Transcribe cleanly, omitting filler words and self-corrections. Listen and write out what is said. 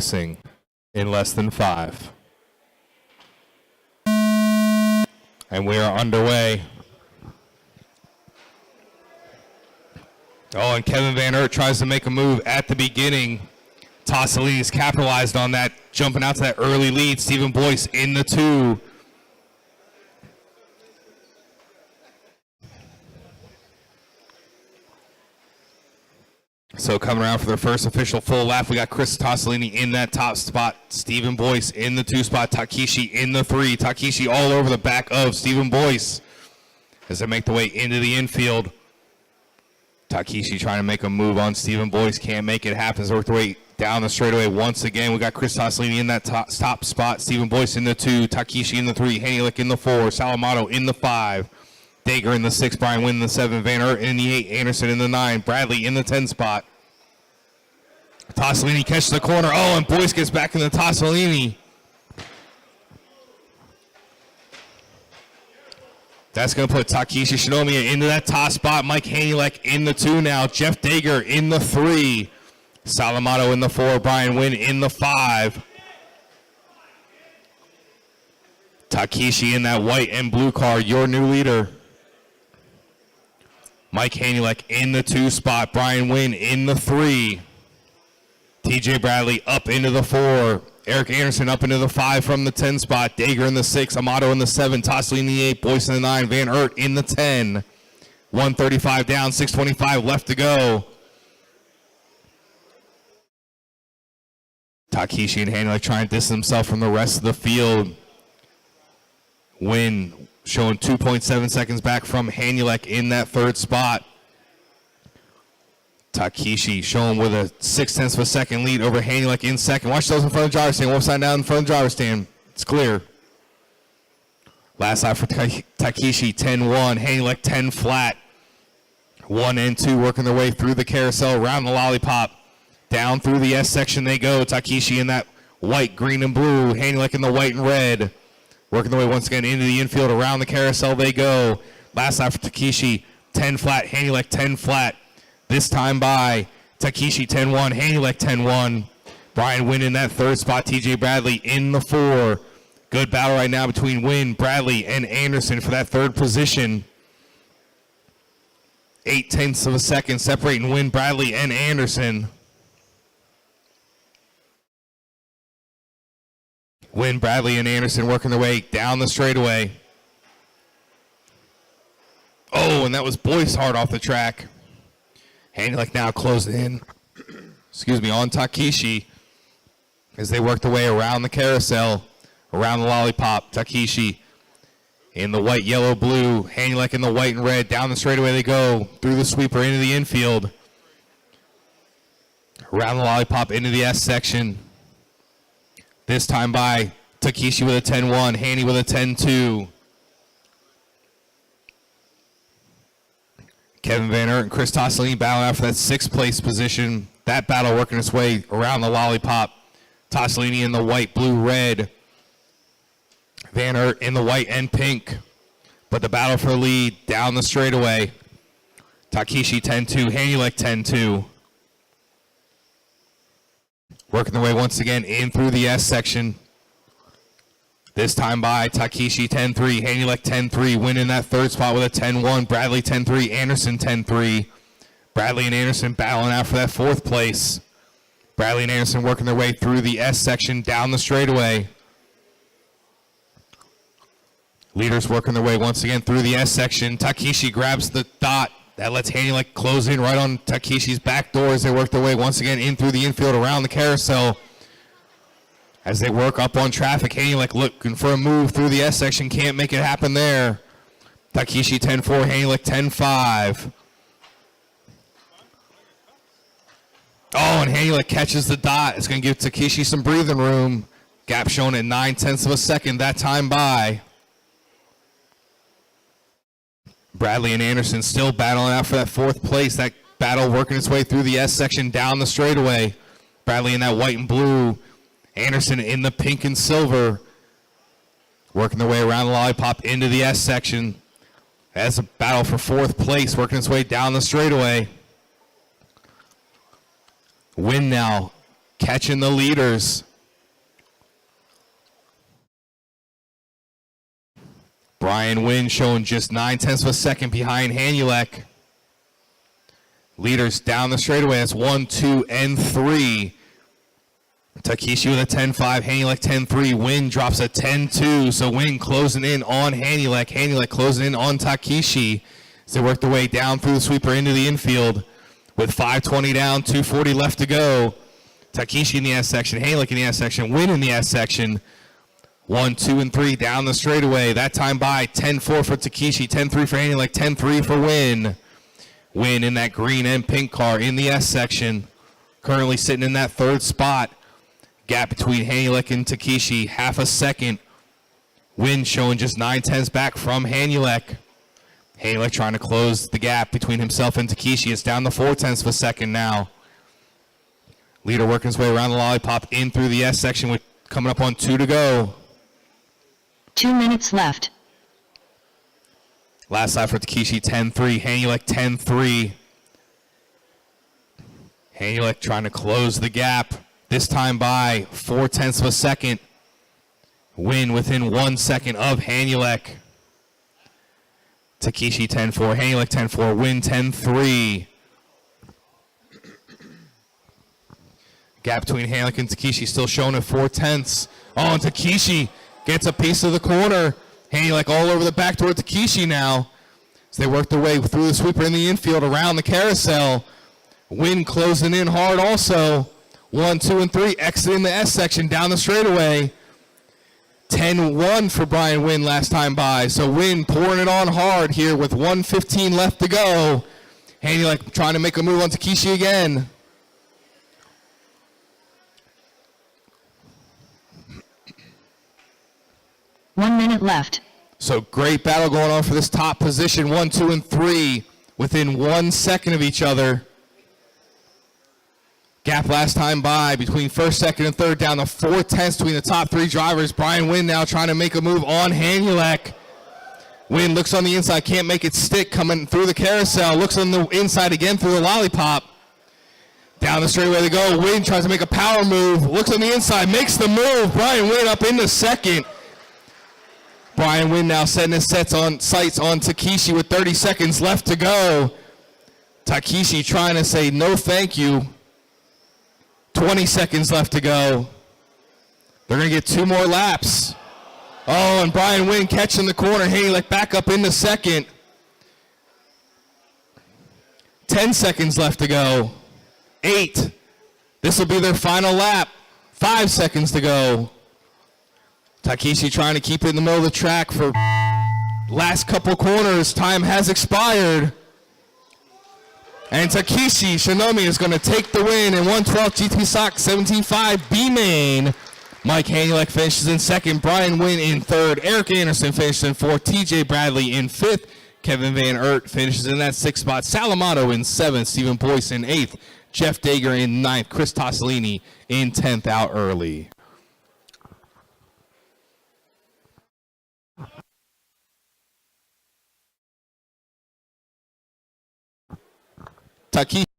In less than 5. And we are underway. Oh, and Kevin Van Aert tries to make a move at the beginning. Tosolini's capitalized on that, jumping out to that early lead. Stephen Boice in the 2. So coming around for their first official full lap, we got Chris Tosolini in that top spot. Stephen Boice in the 2 spot. Takeshi in the 3. Takeshi all over the back of Stephen Boice as they make the way into the infield. Takeshi trying to make a move on Stephen Boice. Can't make it happen. Worked their way down the straightaway once again. We got Chris Tosolini in that top spot. Stephen Boice in the 2. Takeshi in the 3. Hanulec in the 4. Sal Amato in the 5. Dayger in the 6, Brian Wynn in the 7, Van Aert in the 8, Anderson in the 9, Bradley in the 10 spot. Tosolini catches the corner. Oh, and Boice gets back in the Tosolini. That's going to put Takeshi Shinomiya into that top spot. Mike Hanulec in the 2 now. Jeff Dayger in the 3. Sal Amato in the 4, Brian Wynn in the 5. Takeshi in that white and blue car, your new leader. Mike Hanulec in the 2 spot. Brian Wynn in the 3. TJ Bradley up into the 4. Eric Anderson up into the 5 from the 10 spot. Dayger in the 6. Amato in the 7. Tosolini in the 8. Boice in the 9. Van Aert in the 10. 135 down. 625 left to go. Takeshi and Hanulec trying to distance himself from the rest of the field. Wynn showing 2.7 seconds back from Hanulec in that 3rd spot. Takeshi showing with a 0.6 of a second lead over Hanulec in 2nd. Watch those in front of the driver's stand. One side down in front of the driver's stand. It's clear. Last lap for Takeshi, 10-1. Hanulec 10 flat. 1 and 2 working their way through the carousel, around the lollipop. Down through the S section they go. Takeshi in that white, green, and blue. Hanulec in the white and red. Working their way once again into the infield. Around the carousel they go. Last lap for Takeshi, 10 flat. Hanulec 10 flat. This time by Takeshi 10-1. Hanulec 10-1. Brian Wynn in that 3rd spot. TJ Bradley in the 4. Good battle right now between Wynn, Bradley, and Anderson for that 3rd position. 0.8 of a second separating Wynn, Bradley, and Anderson. Wynn, Bradley, and Anderson working their way down the straightaway. Oh, and that was Boice hard off the track. Hanulec now closing in, on Takeshi as they work their way around the carousel, around the lollipop. Takeshi in the white, yellow, blue. Hanulec in the white and red. Down the straightaway they go, through the sweeper into the infield. Around the lollipop into the S section. This time by Takeshi with a 10-1, Hanny with a 10-2. Kevin Van Aert and Chris Tosolini battling out for that 6th place position. That battle working its way around the lollipop. Tosolini in the white, blue, red. Van Aert in the white and pink. But the battle for the lead down the straightaway. Takeshi 10-2, Hanulec 10-2. Working their way once again in through the S section. This time by Takeshi 10-3, Hanulec 10-3, Wynn in that 3rd spot with a 10-1, Bradley 10-3, Anderson 10-3. Bradley and Anderson battling out for that 4th place. Bradley and Anderson working their way through the S section down the straightaway. Leaders working their way once again through the S section. Takeshi grabs the dot. That lets Hanulec close in right on Takeshi's back door as they work their way once again in through the infield around the carousel. As they work up on traffic, Hanulec looking for a move through the S section. Can't make it happen there. Takeshi 10-4, Hanulec 10-5. Oh, and Hanulec catches the dot. It's going to give Takeshi some breathing room. Gap shown at 0.9 of a second that time by. Bradley and Anderson still battling out for that 4th place. That battle working its way through the S section down the straightaway. Bradley in that white and blue. Anderson in the pink and silver. Working their way around the lollipop into the S section. As a battle for 4th place working its way down the straightaway. Wynn now catching the leaders. Brian Wynn showing just 9/10 of a second behind Hanulec. Leaders down the straightaway. That's 1, 2, and 3. Takeshi with a 10-5, Hanulec 10-3. Wynn drops a 10-2, so Wynn closing in on Hanulec. Hanulec closing in on Takeshi as they work their way down through the sweeper into the infield. With 5:20 down, 2:40 left to go. Takeshi in the S section, Hanulec in the S section, Wynn in the S section. 1, 2, and 3 down the straightaway. That time by 10-4 for Takeshi, 10-3 for Hanulec, 10-3 for Wynn. Wynn in that green and pink car in the S section. Currently sitting in that third spot. Gap between Hanulec and Takeshi, half a second. Wynn showing just 9/10 back from Hanulec. Hanulec trying to close the gap between himself and Takeshi. It's down to 4/10 of a second now. Leader working his way around the lollipop in through the S section with coming up on 2 to go. 2 minutes left. Last lap for Takeshi, 10-3. Hanulec 10-3. Hanulec trying to close the gap. This time by 4/10 of a second. Wynn within 1 second of Hanulec. Takeshi 10-4. Hanulec 10-4. Wynn 10-3. Gap between Hanulec and Takeshi still showing at 4/10. Oh, and Takeshi gets a piece of the corner. Hanulec all over the back toward Takeshi now. As they work their way through the sweeper in the infield around the carousel. Wynn closing in hard also. 1, 2, and 3 exiting the S section down the straightaway. 10-1 for Brian Wynn last time by. So Wynn pouring it on hard here with 1:15 left to go. Hanulec trying to make a move on Takeshi again. One minute left. So great battle going on for this top position. 1, 2, and 3 within 1 second of each other. Gap last time by between first, second, and third down to 4/10 between the top 3 drivers. Brian Wynn now trying to make a move on Hanulec. Wynn looks on the inside, can't make it stick coming through the carousel. Looks on the inside again through the lollipop. Down the straightaway they go. Wynn tries to make a power move. Looks on the inside, makes the move. Brian Wynn up into second. Brian Wynn now setting his sights on Takeshi with 30 seconds left to go. Takeshi trying to say no thank you. 20 seconds left to go. They're going to get 2 more laps. Oh, and Brian Wynn catching the corner. Hanulec back up into second. 10 seconds left to go. 8. This will be their final lap. 5 seconds to go. Takeshi trying to keep it in the middle of the track for last couple corners. Time has expired. And Takeshi Shinomiya is going to take the win in 12th GTP Stock 17.5 B main. Mike Hanulec finishes in second. Brian Wynn in third. Eric Anderson finishes in fourth. TJ Bradley in fifth. Kevin Van Aert finishes in that sixth spot. Sal Amato in seventh. Stephen Boice in eighth. Jeff Dayger in ninth. Chris Tosolini in 10th out early. Takeshi